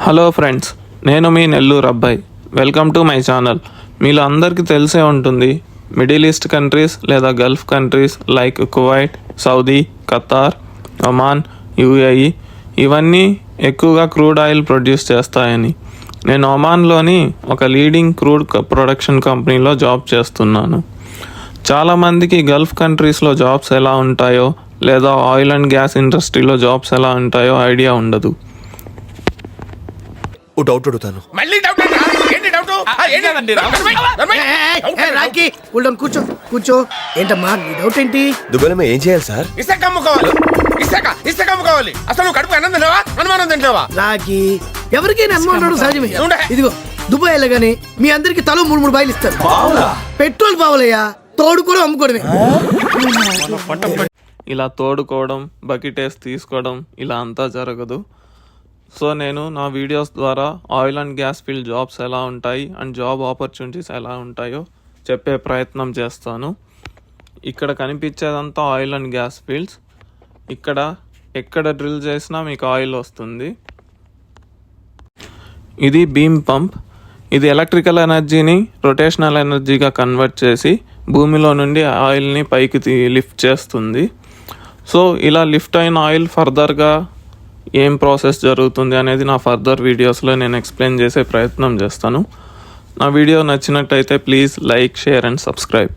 Hello friends, నేను మీ నెల్లూరు అబ్బాయి. Welcome to my channel. మీలో అందరికీ తెలిసే ఉంటుంది, మిడిల్ ఈస్ట్ కంట్రీస్ లేదా Gulf countries like Kuwait, Saudi, Qatar, Oman, UAE ఇవన్నీ ఎక్కువగా క్రూడ్ ఆయిల్ ప్రొడ్యూస్ చేస్తాయని. నేను ఒమాన్లోని ఒక లీడింగ్ క్రూడ్ ప్రొడక్షన్ కంపెనీలో జాబ్ చేస్తున్నాను. చాలామందికి గల్ఫ్ కంట్రీస్లో జాబ్స్ ఎలా ఉంటాయో లేదా ఆయిల్ అండ్ గ్యాస్ ఇండస్ట్రీలో జాబ్స్ ఎలా ఉంటాయో ఐడియా ఉండదు. డౌట్ అడుగుతాను. కూర్చో. ఏంటమ్మా నీ డౌట్ ఏంటి? దుబాయ్లో ఏం చేయాలి సార్? ఇసుక అమ్ముకోవాలి. అసలు నువ్వు కడుపు అన్నం తింటావా, అనుమానం తింటావా? రాకి ఎవరికైనా అనుమానం సహజమే. ఇదిగో దుబాయ్ వెళ్ళగానే మీ అందరికి తలో 3 బాయిలు ఇస్తారు. పెట్రోల్ బావులయ్యా, తోడు కూడా అమ్ముకోవడమే. ఇలా తోడుకోవడం, బకెట్ వేసి తీసుకోవడం ఇలా అంతా జరగదు. సో నేను నా వీడియోస్ ద్వారా oil and gas field jobs ఎలా ఉంటాయి అండ్ జాబ్ ఆపర్చునిటీస్ ఎలా ఉంటాయో చెప్పే ప్రయత్నం చేస్తాను. ఇక్కడ కనిపించేదంతా ఆయిల్ అండ్ గ్యాస్ ఫీల్డ్స్. ఎక్కడ డ్రిల్ చేసినా మీకు ఆయిల్ వస్తుంది. ఇది బీమ్ పంప్. ఇది ఎలక్ట్రికల్ ఎనర్జీని రొటేషనల్ ఎనర్జీగా కన్వర్ట్ చేసి భూమిలో నుండి ఆయిల్ని పైకి లిఫ్ట్ చేస్తుంది. సో ఇలా లిఫ్ట్ అయిన ఆయిల్ ఫర్దర్గా ఏం ప్రాసెస్ జరుగుతుంది అనేది నా ఫర్దర్ వీడియోస్లో నేను ఎక్స్ప్లెయిన్ చేసే ప్రయత్నం చేస్తాను. నా వీడియో నచ్చినట్టయితే please like, share and subscribe.